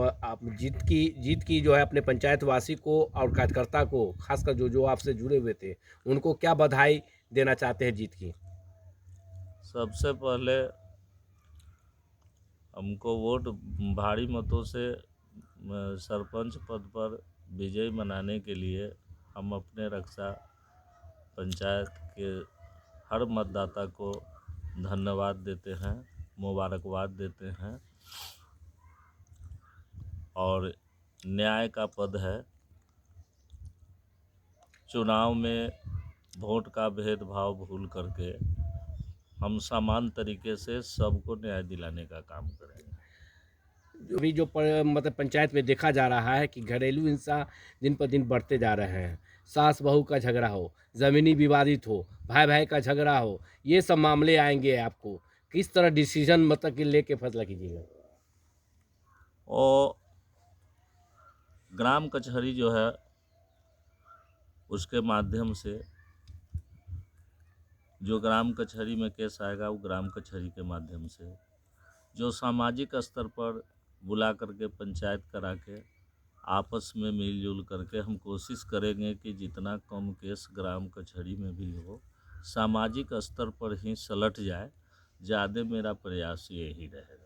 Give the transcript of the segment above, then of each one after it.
आप जीत की जो है अपने पंचायत वासी को और कार्यकर्ता को, खासकर जो जो आपसे जुड़े हुए थे, उनको क्या बधाई देना चाहते हैं जीत की? सबसे पहले हमको वोट भारी मतों से सरपंच पद पर विजयी बनाने के लिए हम अपने रक्षा पंचायत के हर मतदाता को धन्यवाद देते हैं, मुबारकबाद देते हैं। और न्याय का पद है। चुनाव में वोट का भेदभाव भूल करके हम समान तरीके से सबको न्याय दिलाने का काम करेंगे। अभी जो मतलब पंचायत में देखा जा रहा है कि घरेलू हिंसा दिन पर दिन बढ़ते जा रहे हैं। सास बहू का झगड़ा हो, ज़मीनी विवादित हो, भाई भाई का झगड़ा हो, ये सब मामले आएंगे आपको। किस तरह डिसीजन मतलब कि लेके फैसला कीजिएगा? और ग्राम कचहरी जो है उसके माध्यम से जो ग्राम कचहरी में केस आएगा वो ग्राम कचहरी के माध्यम से, जो सामाजिक स्तर पर बुला करके पंचायत करा के आपस में मिलजुल करके हम कोशिश करेंगे कि जितना कम केस ग्राम कचहरी में भी हो सामाजिक स्तर पर ही सलट जाए। ज़्यादा मेरा प्रयास यही रहेगा।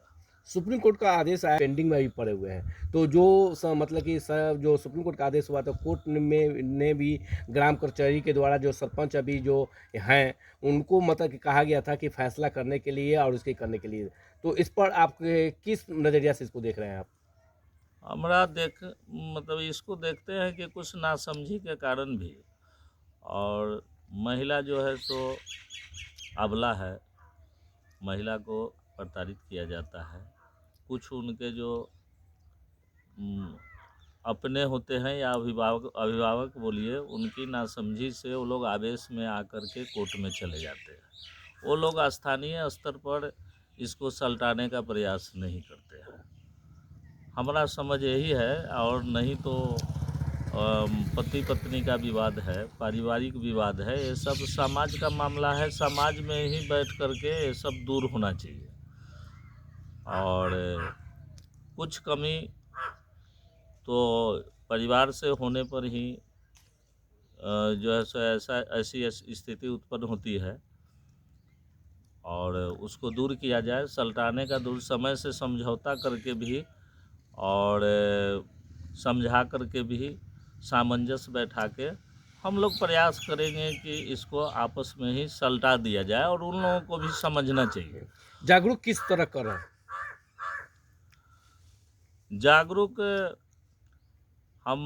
सुप्रीम कोर्ट का आदेश आया, पेंडिंग में भी पड़े हुए हैं, तो जो मतलब कि सब जो सुप्रीम कोर्ट का आदेश हुआ तो कोर्ट में ने भी ग्राम कचहरी के द्वारा जो सरपंच अभी जो हैं उनको मतलब कि कहा गया था कि फैसला करने के लिए और उसके करने के लिए, तो इस पर आप किस नज़रिया से इसको देख रहे हैं आप? हमारा मतलब इसको देखते हैं कि कुछ नासमझी के कारण भी, और महिला जो है सो अबला है, महिला को प्रताड़ित किया जाता है। कुछ उनके जो उम, अपने होते हैं या अभिभावक अभिभावक बोलिए, उनकी नासमझी से वो लोग आवेश में आकर के कोर्ट में चले जाते हैं। वो लोग स्थानीय स्तर पर इसको सलटाने का प्रयास नहीं करते हैं। हमारा समझ यही है। और नहीं तो पति पत्नी का विवाद है, पारिवारिक विवाद है, ये सब समाज का मामला है। समाज में ही बैठ करके ये सब दूर होना चाहिए। और कुछ कमी तो परिवार से होने पर ही जो है सो ऐसी स्थिति उत्पन्न होती है, और उसको दूर किया जाए। सल्टाने का दूर समय से समझौता करके भी, और समझा करके भी, सामंजस्य बैठा के हम लोग प्रयास करेंगे कि इसको आपस में ही सल्टा दिया जाए। और उन लोगों को भी समझना चाहिए। जागरूक किस तरह करें? जागरूक हम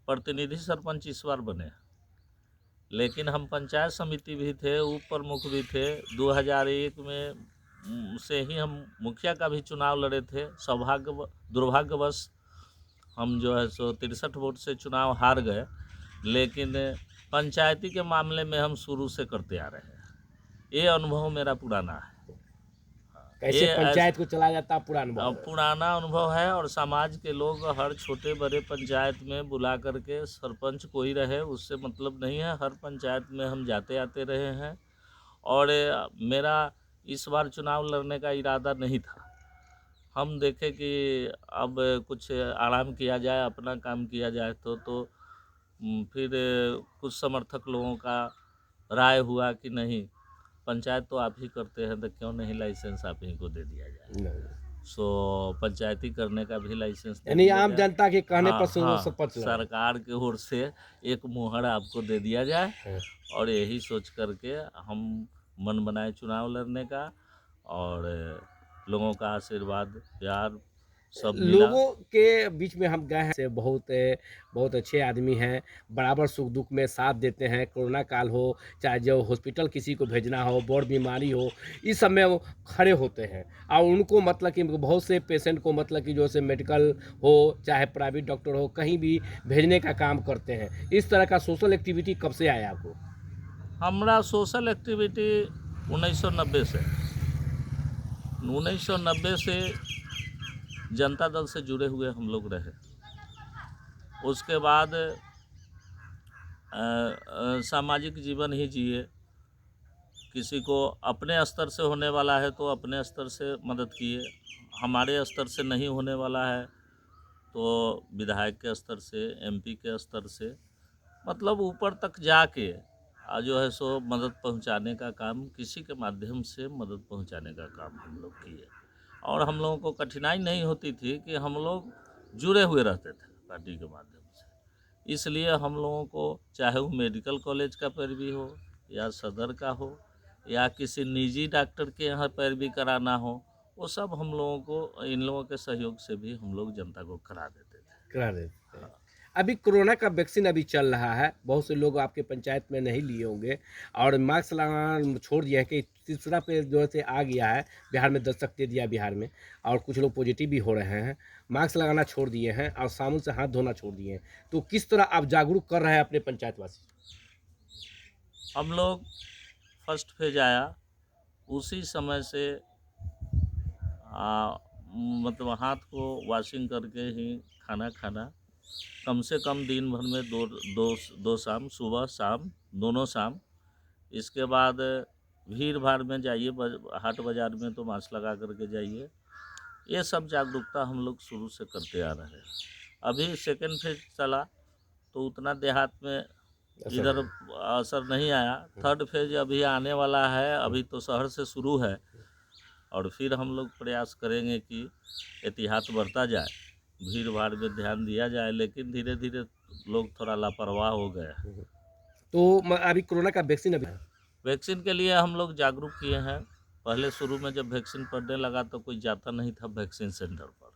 प्रतिनिधि सरपंच इस बार बने, लेकिन हम पंचायत समिति भी थे, उप प्रमुख भी थे। 2001 में से ही हम मुखिया का भी चुनाव लड़े थे। दुर्भाग्यवश हम जो है सो 63 वोट से चुनाव हार गए। लेकिन पंचायती के मामले में हम शुरू से करते आ रहे हैं। ये अनुभव मेरा पुराना है। कैसे ये पंचायत को चलाया जाता है, पूरा अनुभव है। पुराना अनुभव है। और समाज के लोग हर छोटे बड़े पंचायत में बुला करके, सरपंच कोई रहे उससे मतलब नहीं है, हर पंचायत में हम जाते आते रहे हैं। और मेरा इस बार चुनाव लड़ने का इरादा नहीं था। हम देखें कि अब कुछ आराम किया जाए, अपना काम किया जाए, तो फिर कुछ समर्थक लोगों का राय हुआ कि नहीं, पंचायत तो आप ही करते हैं तो क्यों नहीं लाइसेंस आप ही को दे दिया जाए। नहीं। सो पंचायती करने का भी लाइसेंस दे यानी दिया आम जाए। जनता के कहने हाँ पर हाँ, सरपंच लड़े। सरकार की ओर से एक मुहर आपको दे दिया जाए। हाँ। और यही सोच करके हम मन बनाए चुनाव लड़ने का। और लोगों का आशीर्वाद प्यार सब मिला। लोगों के बीच में हम गए हैं, से बहुत अच्छे आदमी हैं, बराबर सुख दुख में साथ देते हैं। कोरोना काल हो, चाहे जो हॉस्पिटल किसी को भेजना हो, बड़ बीमारी हो, इस समय वो खड़े होते हैं। और उनको मतलब कि बहुत से पेशेंट को मतलब कि जो से मेडिकल हो चाहे प्राइवेट डॉक्टर हो, कहीं भी भेजने का काम करते हैं। इस तरह का सोशल एक्टिविटी कब से आया आपको? हमारा सोशल एक्टिविटी 1990 से 1990 से जनता दल से जुड़े हुए हम लोग रहे। उसके बाद सामाजिक जीवन ही जिए। किसी को अपने स्तर से होने वाला है तो अपने स्तर से मदद किए, हमारे स्तर से नहीं होने वाला है तो विधायक के स्तर से, एमपी के स्तर से, मतलब ऊपर तक जाके जो है सो मदद पहुंचाने का काम, किसी के माध्यम से मदद पहुंचाने का काम हम लोग किए। और हम लोगों को कठिनाई नहीं होती थी कि हम लोग जुड़े हुए रहते थे पार्टी के माध्यम से। इसलिए हम लोगों को, चाहे वो मेडिकल कॉलेज का पैरवी हो या सदर का हो या किसी निजी डॉक्टर के यहाँ पैरवी कराना हो, वो सब हम लोगों को, इन लोगों के सहयोग से भी हम लोग जनता को करा देते थे। करा देते हैं। अभी कोरोना का वैक्सीन अभी चल रहा है, बहुत से लोग आपके पंचायत में नहीं लिए होंगे और मास्क लगाना छोड़ दिया है कि तीसरा पे जो है से आ गया है, बिहार में दस्तक दे दिया बिहार में, और कुछ लोग पॉजिटिव भी हो रहे हैं। मास्क लगाना छोड़ दिए हैं और साबुन से हाथ धोना छोड़ दिए हैं। तो किस तरह आप जागरूक कर रहे हैं अपने पंचायतवासी? हम लोग फर्स्ट फेज आया उसी समय से मतलब हाथ को वॉशिंग करके ही खाना खाना, कम से कम दिन भर में दो शाम, सुबह शाम दोनों शाम। इसके बाद भीड़ भाड़ में जाइए, हाट बाज़ार में तो मास्क लगा करके जाइए। ये सब जागरूकता हम लोग शुरू से करते आ रहे हैं। अभी सेकेंड फेज चला तो उतना देहात में इधर असर नहीं आया। थर्ड फेज अभी आने वाला है, अभी तो शहर से शुरू है, और फिर हम लोग प्रयास करेंगे कि एहतियात बढ़ता जाए, भीड़ भाड़ में ध्यान दिया जाए। लेकिन धीरे धीरे लोग थोड़ा लापरवाह हो गए हैं। तो अभी कोरोना का वैक्सीन अभी वैक्सीन के लिए हम लोग जागरूक किए हैं। पहले शुरू में जब वैक्सीन पड़ने लगा तो कोई जाता नहीं था वैक्सीन सेंटर पर,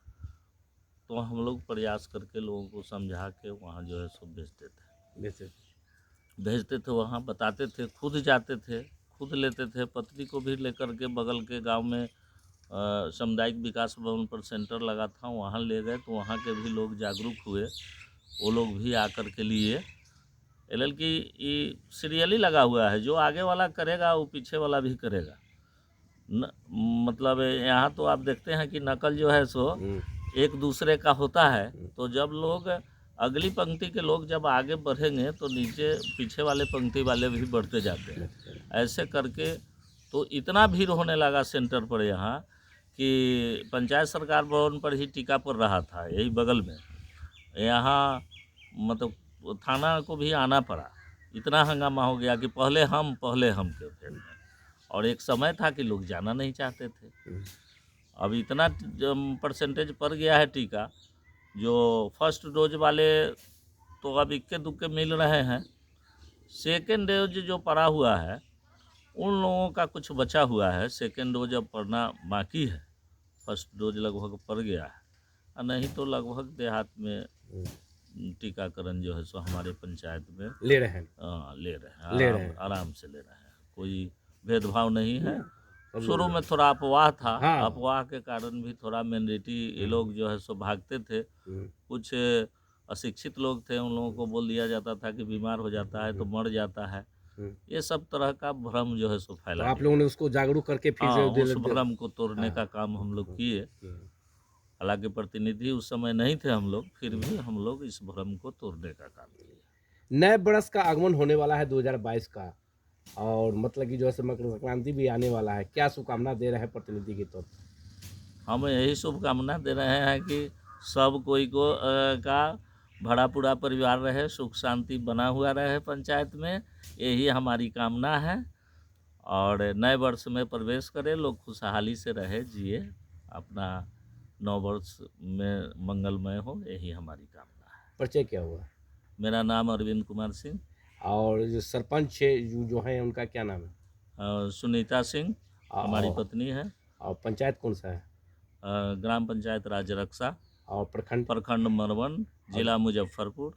तो हम लोग प्रयास करके लोगों को समझा के वहाँ जो है सब भेजते थे, वहाँ बताते थे, खुद जाते थे, खुद लेते थे। पत्नी को भी लेकर के बगल के गांव में सामुदायिक विकास भवन पर सेंटर लगा था, वहाँ ले गए तो वहाँ के भी लोग जागरूक हुए, वो लोग भी आकर के लिए। LLकी सीरियली लगा हुआ है, जो आगे वाला करेगा वो पीछे वाला भी करेगा। मतलब यहाँ तो आप देखते हैं कि नकल जो है सो एक दूसरे का होता है। तो जब लोग, अगली पंक्ति के लोग जब आगे बढ़ेंगे तो नीचे पीछे वाले पंक्ति वाले भी बढ़ते जाते हैं। ऐसे करके तो इतना भीड़ होने लगा सेंटर पर यहाँ कि पंचायत सरकार भवन पर ही टीका पड़ रहा था, यही बगल में। यहाँ मतलब थाना को भी आना पड़ा, इतना हंगामा हो गया कि पहले हम के फेर में। और एक समय था कि लोग जाना नहीं चाहते थे। अब इतना परसेंटेज पड़ गया है टीका, जो फर्स्ट डोज वाले तो अब इक्के दुक्के मिल रहे हैं। सेकेंड डोज जो पड़ा हुआ है उन लोगों का कुछ बचा हुआ है, सेकेंड डोज अब पड़ना बाकी है। फर्स्ट डोज लगभग पड़ गया है, और नहीं तो लगभग देहात में टीकाकरण जो है सो हमारे पंचायत में ले रहे हैं। आराम से ले रहे हैं, कोई भेदभाव नहीं है। शुरू में थोड़ा अफवाह था, हाँ। अफवाह के कारण भी थोड़ा माइनॉरिटी ये लोग जो है सो भागते थे। कुछ अशिक्षित लोग थे, उन लोगों को बोल दिया जाता था कि बीमार हो जाता है तो मर जाता है। ये सब तरह का भ्रम जो है सो फैला। तो आप लोगों ने उसको जागरूक करके फिर उस भ्रम को तोड़ने का काम हम लोग किए। हालांकि प्रतिनिधि उस समय नहीं थे हम लोग, फिर भी हम लोग इस भ्रम को तोड़ने का काम किए। नए वर्ष का आगमन होने वाला है 2022 का, और मतलब कि जो है मकर संक्रांति भी आने वाला है, क्या शुभकामना दे रहे हैं प्रतिनिधि के तौर पर? हम यही शुभकामना दे रहे हैं कि सब कोई को का भरा पूरा परिवार रहे, सुख शांति बना हुआ रहे पंचायत में, यही हमारी कामना है। और नए वर्ष में प्रवेश करें, लोग खुशहाली से रहे, जिए, अपना नव वर्ष में मंगलमय हो, यही हमारी कामना है। परिचय क्या हुआ? मेरा नाम अरविंद कुमार सिंह। और जो सरपंच जो हैं उनका क्या नाम है? सुनीता सिंह हमारी पत्नी है। और पंचायत कौन सा है? ग्राम पंचायत राजरक्षा और प्रखंड? प्रखंड मरवन, जिला मुजफ्फरपुर।